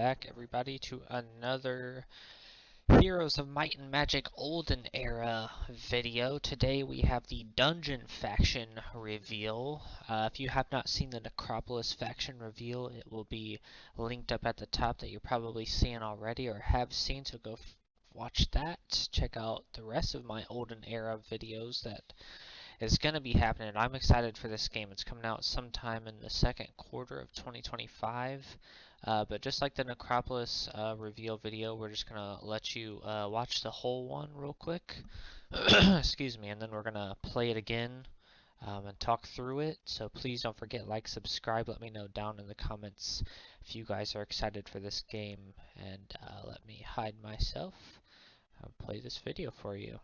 back, everybody, to another Heroes of Might and Magic Olden Era video. Today we have the Dungeon faction reveal. If you have not seen the Necropolis faction reveal, it will be linked up at the top that you're probably seeing already or have seen, so go watch that. Check out the rest of my Olden Era videos that is going to be happening. I'm excited for this game. It's coming out sometime in the second quarter of 2025. But just like the Necropolis reveal video, we're just going to let you watch the whole one real quick. Excuse me, and then we're going to play it again and talk through it. So please don't forget, like, subscribe. Let me know down in the comments if you guys are excited for this game. And let me hide myself and play this video for you.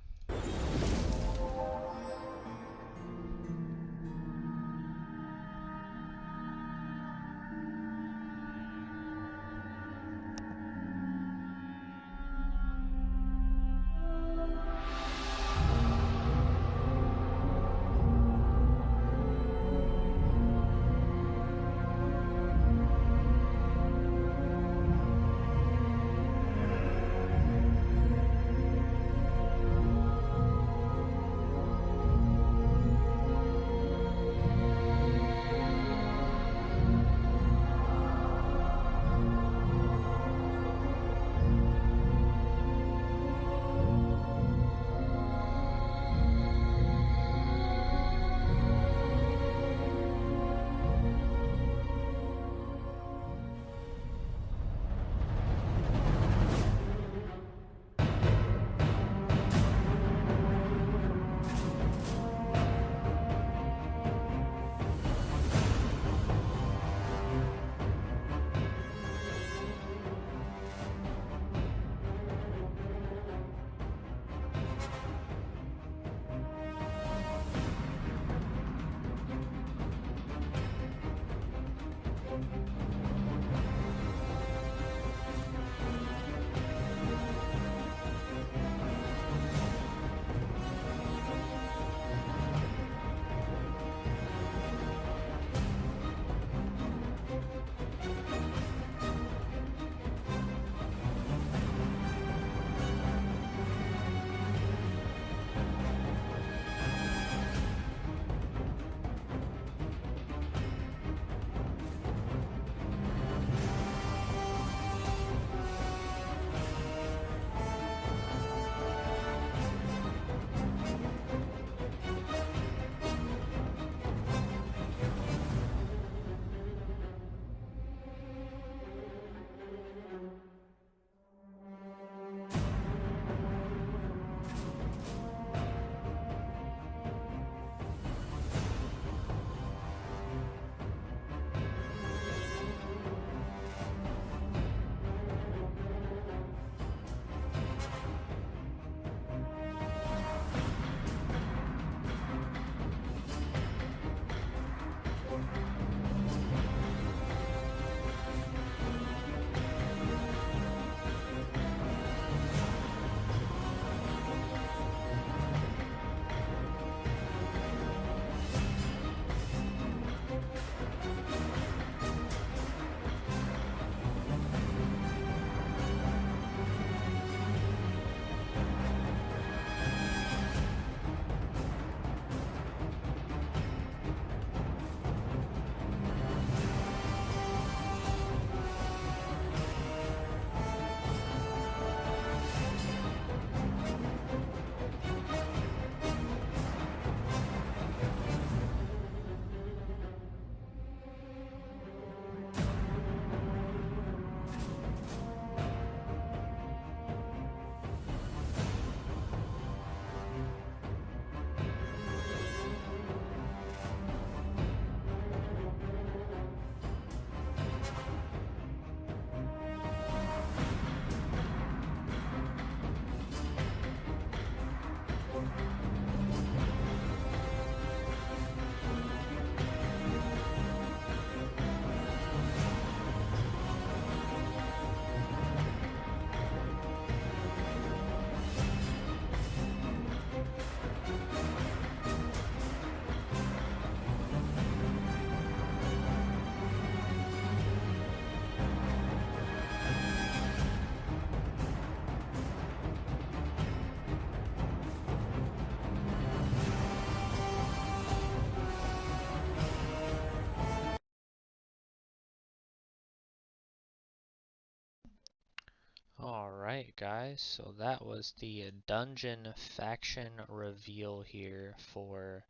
Alright guys, so that was the dungeon faction reveal here for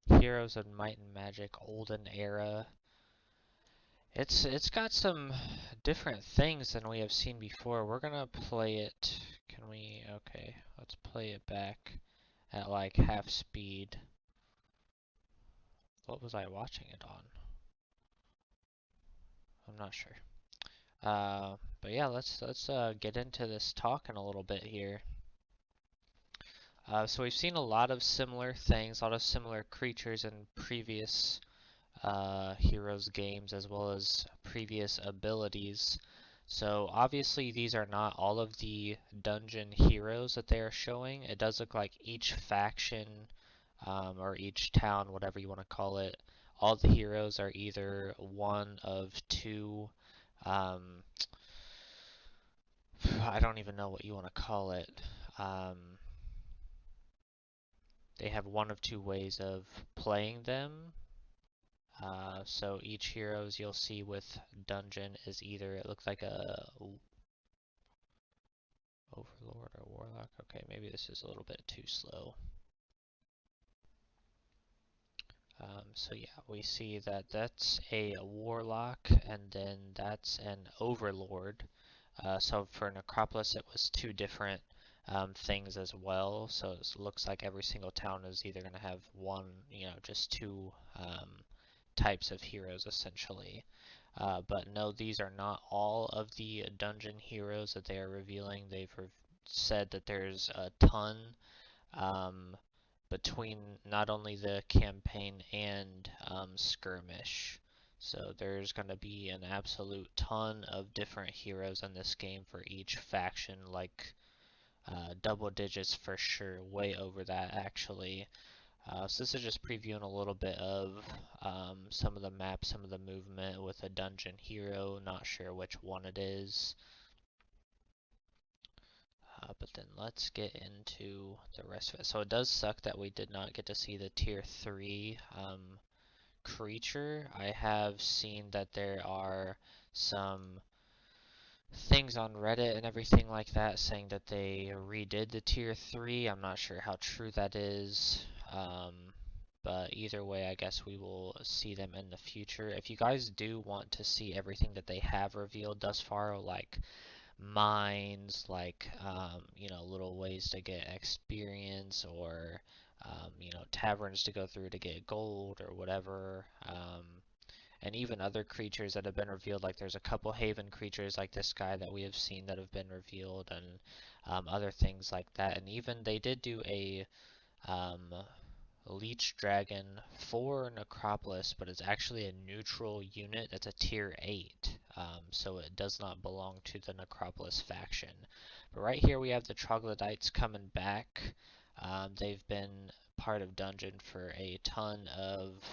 Heroes of Might and Magic Olden Era. It's got some different things than we have seen before. We're gonna play it. Can we? Okay, let's play it back at like half speed. What was I watching it on? I'm not sure. But yeah, let's get into this talking a little bit here. So we've seen a lot of similar things, a lot of similar creatures in previous Heroes games as well as previous abilities. So obviously these are not all of the dungeon heroes that they are showing. It does look like each faction or each town, whatever you want to call it, all the heroes are either one of two, um, I don't even know what you want to call it. Um, they have one of two ways of playing them. So each heroes you'll see with dungeon is either, it looks like a overlord or warlock. Okay, maybe this is a little bit too slow. So yeah, we see that that's a warlock and then that's an overlord. So for Necropolis it was two different things as well. So it looks like every single town is either going to have one, just two types of heroes essentially. But no, these are not all of the dungeon heroes that they are revealing. They've said that there's a ton um, between not only the campaign and skirmish. So there's going to be an absolute ton of different heroes in this game for each faction, like double digits for sure, way over that actually. So this is just previewing a little bit of some of the maps, some of the movement with a dungeon hero. Not sure which one it is. But then let's get into the rest of it. So it does suck that we did not get to see the tier 3 creature. I have seen that there are some things on Reddit and everything like that saying that they redid the tier 3. I'm not sure how true that is. But either way, I guess we will see them in the future. If you guys do want to see everything that they have revealed thus far, like mines, like little ways to get experience, or taverns to go through to get gold or whatever, and even other creatures that have been revealed, like there's a couple Haven creatures like this guy that we have seen that have been revealed, and other things like that. And even they did do a um, Leech Dragon for Necropolis, but it's actually a neutral unit. It's a tier 8, so it does not belong to the Necropolis faction. But right here we have the Troglodytes coming back. They've been part of Dungeon for a ton of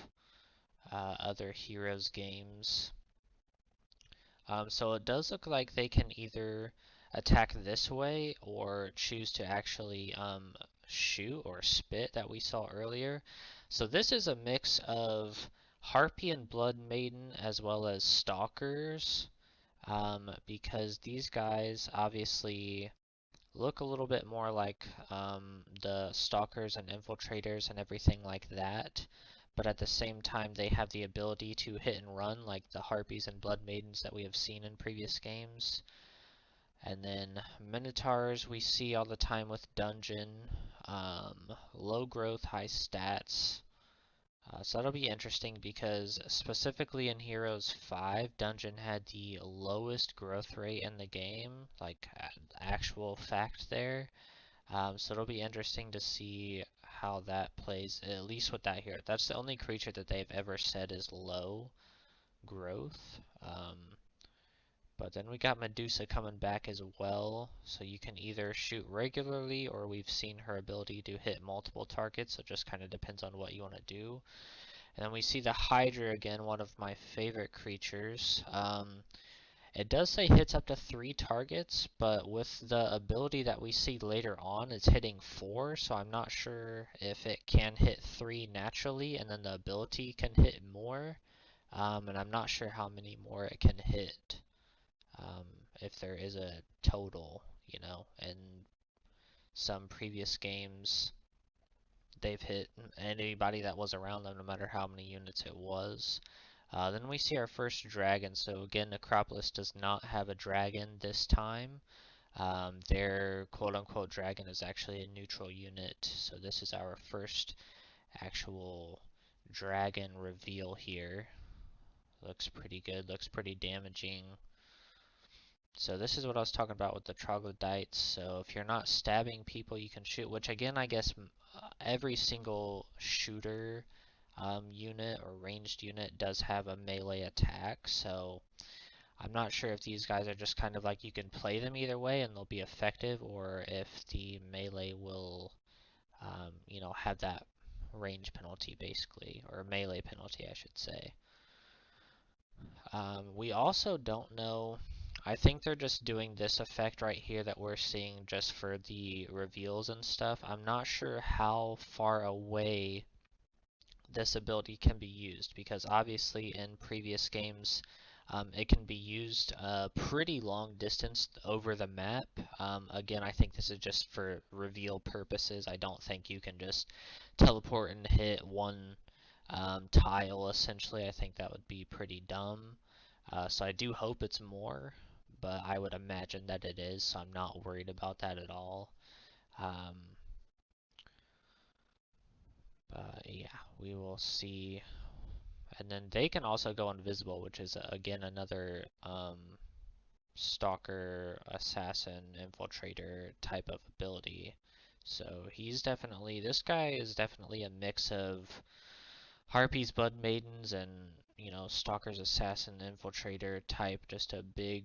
other Heroes games. So it does look like they can either attack this way or choose to actually shoot or spit that we saw earlier. So this is a mix of Harpy and Blood Maiden as well as Stalkers, because these guys obviously look a little bit more like the Stalkers and Infiltrators and everything like that, but at the same time they have the ability to hit and run like the Harpies and Blood Maidens that we have seen in previous games. And then Minotaurs we see all the time with Dungeon, low growth, high stats. So that'll be interesting because specifically in Heroes 5, Dungeon had the lowest growth rate in the game, like actual fact there. So it'll be interesting to see how that plays, at least with that hero. That's the only creature that they've ever said is low growth. But then we got Medusa coming back as well, so you can either shoot regularly or we've seen her ability to hit multiple targets, so it just kind of depends on what you want to do. And then we see the Hydra again, one of my favorite creatures. It does say hits up to 3 targets, but with the ability that we see later on, it's hitting 4, so I'm not sure if it can hit 3 naturally, and then the ability can hit more, and I'm not sure how many more it can hit. if there is a total, you know, in some previous games they've hit anybody that was around them, no matter how many units it was. Then we see our first dragon. So again, Necropolis does not have a dragon this time. Their quote-unquote dragon is actually a neutral unit. So this is our first actual dragon reveal here. Looks pretty good, looks pretty damaging. So this is what I was talking about with the Troglodytes. So if you're not stabbing people, you can shoot, which again, I guess every single shooter unit or ranged unit does have a melee attack. So I'm not sure if these guys are just kind of like you can play them either way and they'll be effective, or if the melee will, you know, have that range penalty basically, or melee penalty, I should say. We also don't know. I think they're just doing this effect right here that we're seeing just for the reveals and stuff. I'm not sure how far away this ability can be used, because obviously in previous games it can be used a pretty long distance over the map. Again, I think this is just for reveal purposes. I don't think you can just teleport and hit one tile essentially. I think that would be pretty dumb. So I do hope it's more, but I would imagine that it is, so I'm not worried about that at all. Um, but yeah, we will see. And then they can also go invisible, which is again another stalker, assassin, infiltrator type of ability. So he's definitely, this guy is definitely a mix of Harpies, Blood Maidens, and, you know, Stalkers, Assassin, Infiltrator type, just a big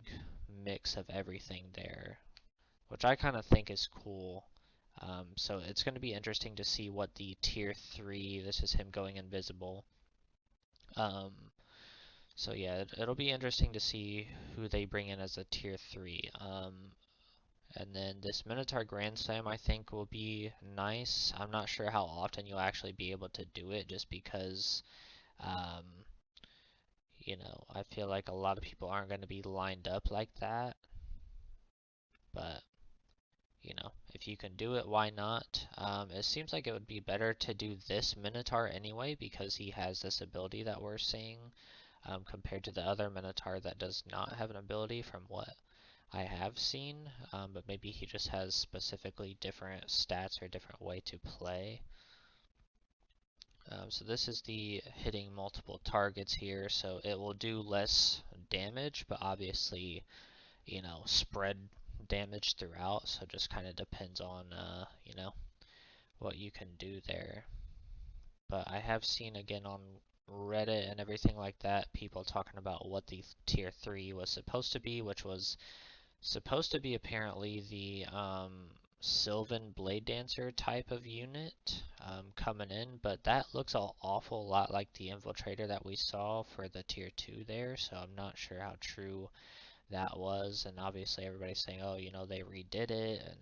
mix of everything there, which I kind of think is cool. So it's going to be interesting to see what the tier 3, this is him going invisible. So yeah, it'll be interesting to see who they bring in as a tier 3. And then this Minotaur Grand Slam I think will be nice. I'm not sure how often you'll actually be able to do it, just because um, you know, I feel like a lot of people aren't going to be lined up like that. But, you know, if you can do it, why not? It seems like it would be better to do this Minotaur anyway, because he has this ability that we're seeing, compared to the other Minotaur that does not have an ability from what I have seen. But maybe he just has specifically different stats or a different way to play. So this is the hitting multiple targets here, so it will do less damage, but obviously, you know, spread damage throughout, so it just kind of depends on, you know, what you can do there. But I have seen, again, on Reddit and everything like that, people talking about what the tier 3 was supposed to be, which was supposed to be apparently the Sylvan Blade Dancer type of unit coming in, but that looks an awful lot like the Infiltrator that we saw for the tier 2 there, so I'm not sure how true that was. And obviously everybody's saying, oh, you know, they redid it and,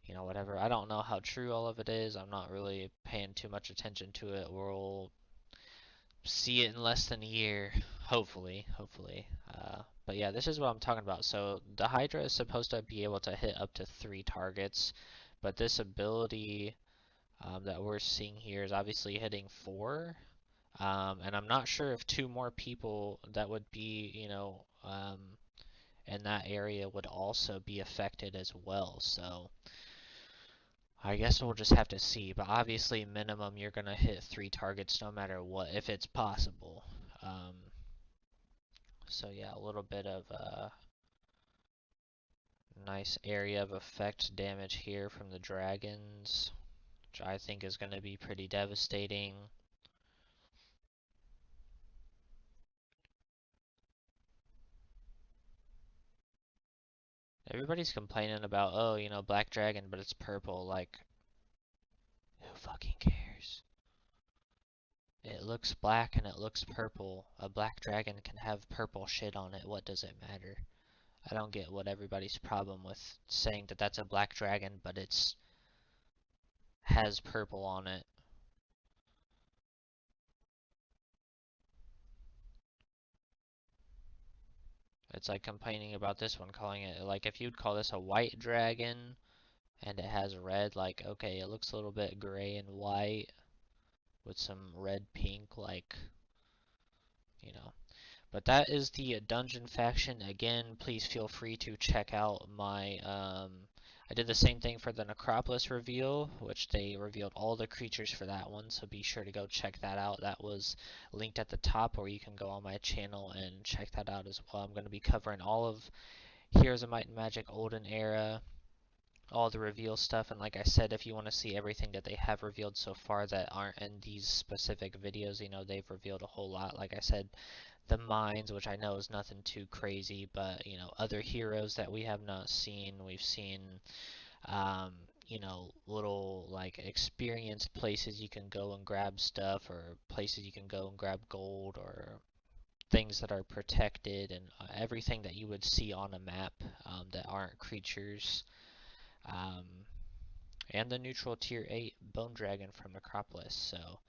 you know, whatever. I don't know how true all of it is. I'm not really paying too much attention to it. We'll see it in less than a year, hopefully. But yeah, this is what I'm talking about. So the Hydra is supposed to be able to hit up to 3 targets, but this ability that we're seeing here is obviously hitting 4. And I'm not sure if 2 more people that would be, you know, in that area would also be affected as well. So I guess we'll just have to see, but obviously minimum you're gonna hit 3 targets no matter what, if it's possible. So yeah, a little bit of a nice area of effect damage here from the dragons, which I think is gonna be pretty devastating. Everybody's complaining about, oh, you know, black dragon, but it's purple. Like, who fucking cares? It looks black and it looks purple. A black dragon can have purple shit on it. What does it matter? I don't get what everybody's problem with saying that that's a black dragon, but it's has purple on it. It's like complaining about this one, calling it, like, if you'd call this a white dragon and it has red, like, okay, it looks a little bit gray and white with some red pink, like, you know. But that is the dungeon faction. Again, please feel free to check out my, I did the same thing for the Necropolis reveal, which they revealed all the creatures for that one, so be sure to go check that out. That was linked at the top, or you can go on my channel and check that out as well. I'm going to be covering all of Heroes of Might and Magic Olden Era, all the reveal stuff, and like I said, if you want to see everything that they have revealed so far that aren't in these specific videos, you know, they've revealed a whole lot. Like I said, the mines, which I know is nothing too crazy, but you know, other heroes that we have not seen. We've seen, um, you know, little like experienced places you can go and grab stuff, or places you can go and grab gold, or things that are protected, and everything that you would see on a map that aren't creatures. Um, and the neutral tier 8 bone dragon from Necropolis. So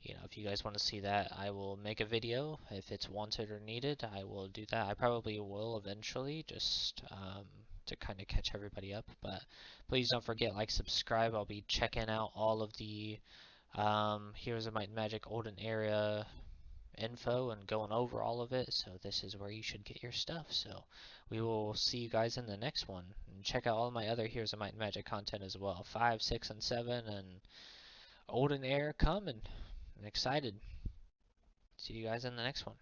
you know, if you guys want to see that, I will make a video. If it's wanted or needed, I will do that. I probably will eventually, just to kind of catch everybody up. But please don't forget, like, subscribe. I'll be checking out all of the Heroes of Might and Magic Olden Era info and going over all of it. So this is where you should get your stuff. So we will see you guys in the next one. And check out all my other Heroes of Might and Magic content as well. 5, 6, and 7, and Olden Era coming. I'm excited. See you guys in the next one.